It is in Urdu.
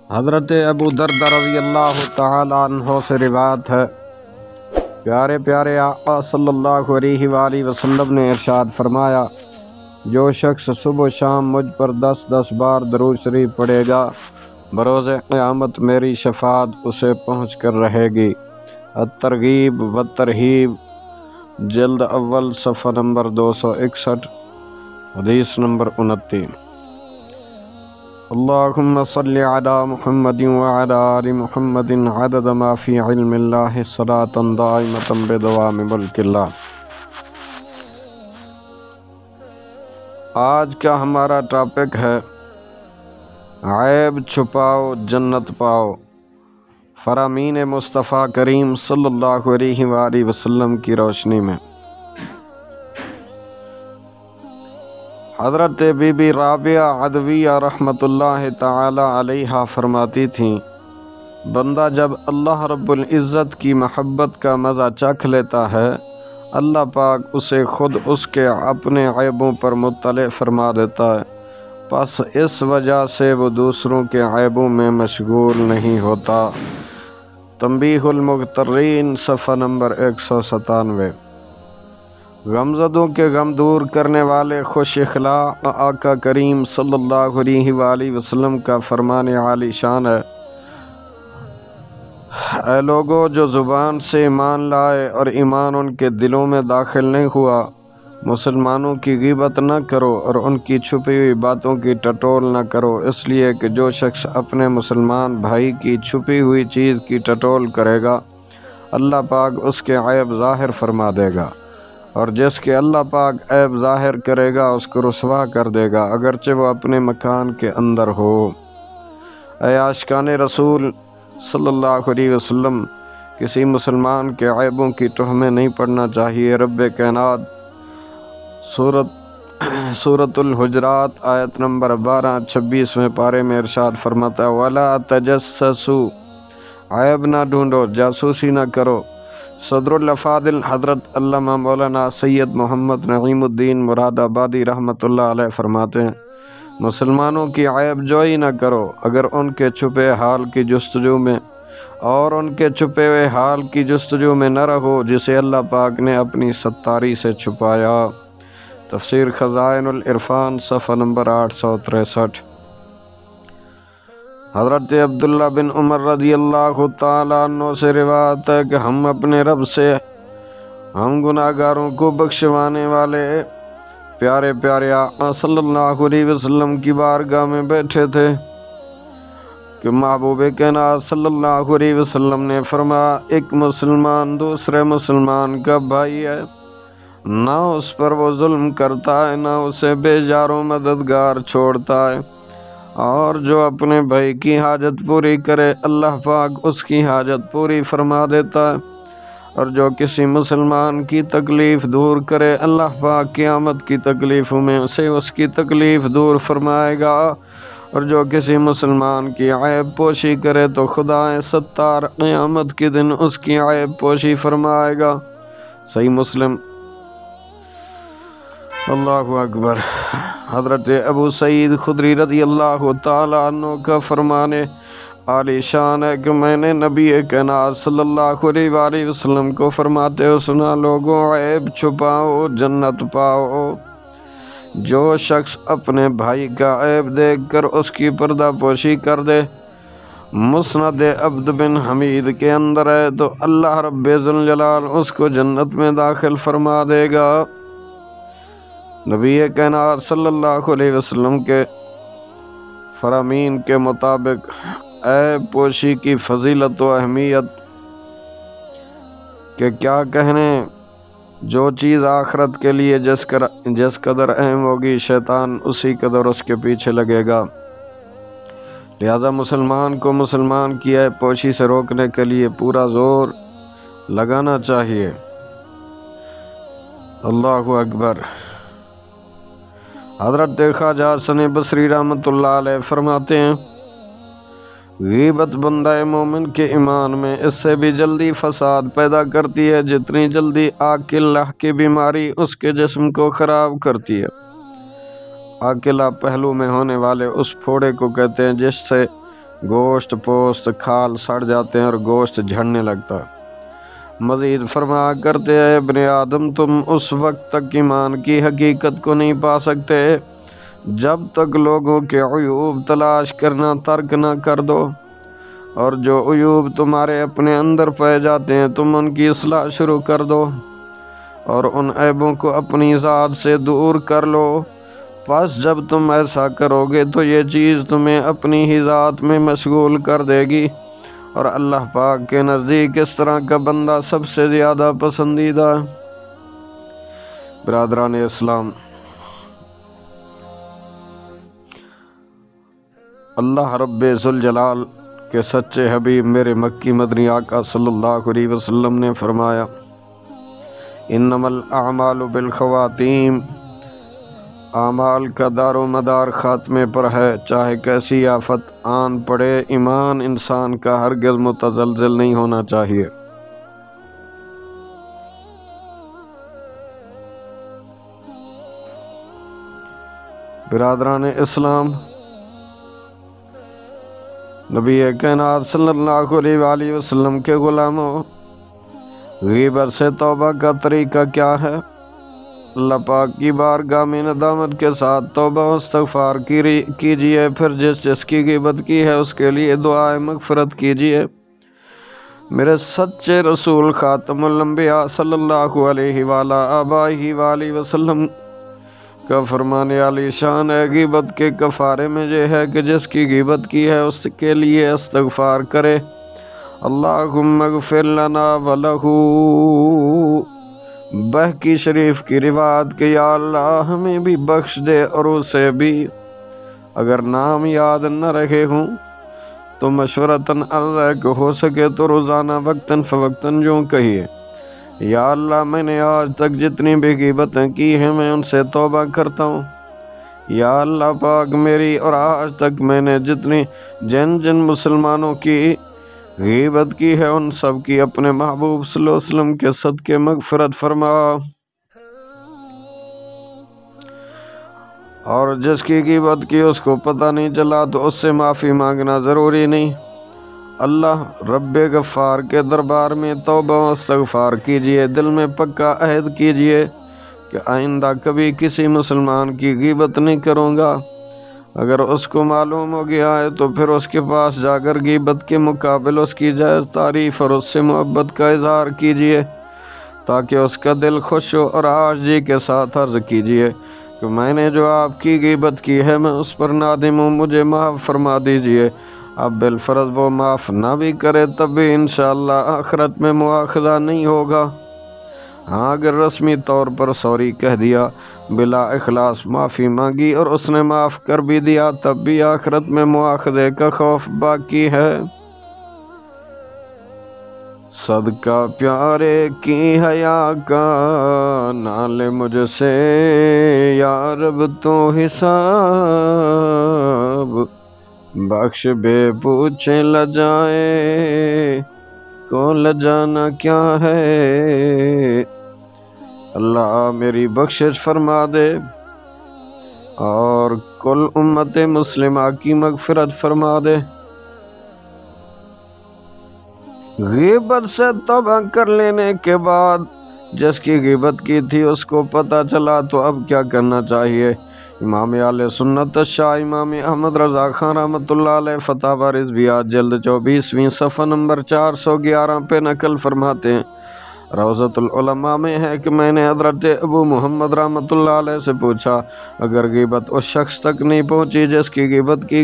حضرت ابو دردہ رضی اللہ تعالی عنہ سے روایت ہے، پیارے پیارے آقا صلی اللہ علیہ وآلہ وسلم نے ارشاد فرمایا، جو شخص صبح و شام مجھ پر 10 بار درود شریف پڑھے گا، بروز قیامت میری شفاعت اسے پہنچ کر رہے گی۔ الترغیب والترہیب، جلد اول، صفحہ نمبر 261، حدیث نمبر 29۔ اللہم صلی علی محمد وعلی آل محمد عدد ما فی علم اللہ صلاۃ دائمۃ بدوام ملک اللہ۔ آج کا ہمارا ٹاپک ہے عیب چھپاؤ جنت پاؤ، فرامین مصطفیٰ کریم صلی اللہ علیہ وآلہ وسلم کی روشنی میں۔ حضرت بی بی رابعہ عدویہ رحمۃ اللہ تعالی علیہا فرماتی تھیں، بندہ جب اللہ رب العزت کی محبت کا مزہ چکھ لیتا ہے، اللہ پاک اسے خود اس کے اپنے عیبوں پر مطلع فرما دیتا ہے، پس اس وجہ سے وہ دوسروں کے عیبوں میں مشغول نہیں ہوتا۔ تنبیہ المغترین، صفحہ نمبر 197۔ غمزدوں کے غم دور کرنے والے خوش اخلاق آقا کریم صلی اللہ علیہ وآلہ وسلم کا فرمان عالی شان ہے، اے لوگو جو زبان سے ایمان لائے اور ایمان ان کے دلوں میں داخل نہیں ہوا، مسلمانوں کی غیبت نہ کرو اور ان کی چھپی ہوئی باتوں کی ٹٹول نہ کرو، اس لیے کہ جو شخص اپنے مسلمان بھائی کی چھپی ہوئی چیز کی ٹٹول کرے گا، اللہ پاک اس کے عیب ظاہر فرما دے گا، اور جس کے اللہ پاک عیب ظاہر کرے گا اس کو رسوا کر دے گا، اگرچہ وہ اپنے مکان کے اندر ہو۔ اے عاشقان رسول صلی اللہ علیہ وسلم، کسی مسلمان کے عیبوں کی تہمیں نہیں پڑنا چاہیے۔ رب کائنات سورۃ الحجرات آیت نمبر 12-26 پارے میں ارشاد فرماتا ہے، وَلَا تَجَسَّسُوا، عیب نہ ڈھونڈو، جاسوسی نہ کرو۔ صدر الافاضل حضرت علامہ مولانا سید محمد نعیم الدین مراد آبادی رحمۃ اللہ علیہ فرماتے ہیں، مسلمانوں کی عیب جوئی نہ کرو اگر ان کے چھپے حال کی جستجو میں اور ان کے چھپے ہوئے حال کی جستجو میں نہ رہو جسے اللہ پاک نے اپنی ستاری سے چھپایا۔ تفسیر خزائن العرفان، صفحہ نمبر 863۔ حضرت عبداللہ بن عمر رضی اللہ تعالیٰ عنہ سے روایت ہے کہ ہم اپنے رب سے ہم گناہ گاروں کو بخشوانے والے پیارے پیارے آقا صلی اللہ علیہ وسلم کی بارگاہ میں بیٹھے تھے کہ محبوب کائنات صلی اللہ علیہ وسلم نے فرمایا، ایک مسلمان دوسرے مسلمان کا بھائی ہے، نہ اس پر وہ ظلم کرتا ہے نہ اسے بے جار و مددگار چھوڑتا ہے، اور جو اپنے بھائی کی حاجت پوری کرے اللہ پاک اس کی حاجت پوری فرما دیتا ہے، اور جو کسی مسلمان کی تکلیف دور کرے اللہ پاک قیامت کی تکلیفوں میں اسے اس کی تکلیف دور فرمائے گا، اور جو کسی مسلمان کی عیب پوشی کرے تو خدا ستار قیامت کے دن اس کی عیب پوشی فرمائے گا۔ صحیح مسلم۔ اللہ اکبر۔ حضرت ابو سعید خدری رضی اللہ تعالیٰ عنہ کا فرمانے عالی شان ہے کہ میں نے نبی کائنات صلی اللہ علیہ وآلہ وسلم کو فرماتے ہو سنا، لوگوں عیب چھپاؤ جنت پاؤ۔ جو شخص اپنے بھائی کا عیب دیکھ کر اس کی پردہ پوشی کر دے، مسند عبد بن حمید کے اندر ہے، تو اللہ رب ذوالجلال اس کو جنت میں داخل فرما دے گا۔ نبی کائنات صلی اللہ علیہ وسلم کے فرامین کے مطابق عیب پوشی کی فضیلت و اہمیت کہ کیا کہنے، جو چیز آخرت کے لیے جس قدر اہم ہوگی شیطان اسی قدر اس کے پیچھے لگے گا، لہذا مسلمان کو مسلمان کی عیب پوشی سے روکنے کے لیے پورا زور لگانا چاہیے۔ اللہ اکبر۔ حضرت خواجہ حسن بصری رحمۃ اللہ علیہ فرماتے ہیں، غیبت بندہ مومن کے ایمان میں اس سے بھی جلدی فساد پیدا کرتی ہے جتنی جلدی عاقلہ کی بیماری اس کے جسم کو خراب کرتی ہے۔ عاقلہ پہلو میں ہونے والے اس پھوڑے کو کہتے ہیں جس سے گوشت پوست کھال سڑ جاتے ہیں اور گوشت جھڑنے لگتا ہے۔ مزید فرمایا کرتے ہیں ابن آدم تم اس وقت تک ایمان کی حقیقت کو نہیں پا سکتے جب تک لوگوں کے عیوب تلاش کرنا ترک نہ کر دو، اور جو عیوب تمہارے اپنے اندر پائے جاتے ہیں تم ان کی اصلاح شروع کر دو اور ان عیبوں کو اپنی ذات سے دور کر لو۔ پس جب تم ایسا کرو گے تو یہ چیز تمہیں اپنی ہی ذات میں مشغول کر دے گی، اور اللہ پاک کے نزدیک اس طرح کا بندہ سب سے زیادہ پسندیدہ ہے۔ برادران اسلام، اللہ رب ذوالجلال کے سچے حبیب میرے مکی مدنی آقا صلی اللہ علیہ وسلم نے فرمایا، انما الاعمال بالخواتیم، اعمال کا دار و مدار خاتمے پر ہے، چاہے کیسی آفت آن پڑے ایمان انسان کا ہرگز متزلزل نہیں ہونا چاہیے۔ برادران اسلام، نبی کائنات صلی اللہ علیہ وآلہ وسلم کے غلاموں، غیبت سے توبہ کا طریقہ کیا ہے؟ اللہ پاک کی بارگاہ میں ندامت کے ساتھ توبہ و استغفار کیجئے، پھر جس کی غیبت کی ہے اس کے لیے دعائے مغفرت کیجئے۔ میرے سچے رسول خاتم الانبیاء صلی اللہ علیہ وآلہ وسلم کا فرمان عالی شان ہے، غیبت کے کفارے میں یہ ہے کہ جس کی غیبت کی ہے اس کے لیے استغفار کرے، اللہم اغفر لنا ولہ۔ بہقی شریف کی روایت کہ یا اللہ ہمیں بھی بخش دے اور اسے بھی، اگر نام یاد نہ رہے ہوں تو مشورتاً عرض ہے کہ ہو سکے تو روزانہ وقتاً فوقتاً یوں کہیے، یا اللہ میں نے آج تک جتنی بھی غیبتیں کی ہیں میں ان سے توبہ کرتا ہوں، یا اللہ پاک میری اور آج تک میں نے جن مسلمانوں کی غیبت کی ہے ان سب کی اپنے محبوب صلی اللہ علیہ وسلم کے صدقے مغفرت فرما، اور جس کی غیبت کی اس کو پتہ نہیں چلا تو اس سے معافی مانگنا ضروری نہیں۔ اللہ رب غفار کے دربار میں توبہ و استغفار کیجئے، دل میں پکا عہد کیجئے کہ آئندہ کبھی کسی مسلمان کی غیبت نہیں کروں گا۔ اگر اس کو معلوم ہو گیا ہے تو پھر اس کے پاس جا کر غیبت کے مقابل اس کی جائز تعریف اور اس سے محبت کا اظہار کیجئے تاکہ اس کا دل خوش ہو، اور عاجزی کے ساتھ عرض کیجئے کہ میں نے جو آپ کی غیبت کی ہے میں اس پر نادم ہوں، مجھے معاف فرما دیجئے۔ اب بالفرض وہ معاف نہ بھی کرے تب بھی انشاءاللہ آخرت میں مواخذہ نہیں ہوگا۔ ہاں اگر رسمی طور پر سوری کہہ دیا، بلا اخلاص معافی مانگی اور اس نے معاف کر بھی دیا، تب بھی آخرت میں مواخذے کا خوف باقی ہے۔ صدقہ پیارے کی حیا کا نہ لے مجھ سے یا رب تو حساب، بخش بے پوچھے لجائے کو لجانا کیا ہے، اللہ میری بخشش فرما دے اور کل امت مسلمہ کی مغفرت فرما دے۔ غیبت سے توبہ کر لینے کے بعد جس کی غیبت کی تھی اس کو پتہ چلا تو اب کیا کرنا چاہیے؟ امام اہل سنت شاہ امام احمد رضا خان رحمۃ اللہ علیہ فتاوی رضویات جلد 24 صفحہ نمبر 411 پہ نقل فرماتے ہیں، روضۃ العلماء میں ہے کہ میں نے حضرت ابو محمد رحمۃ اللہ علیہ سے پوچھا، اگر غیبت اس شخص تک نہیں پہنچی جس کی غیبت کی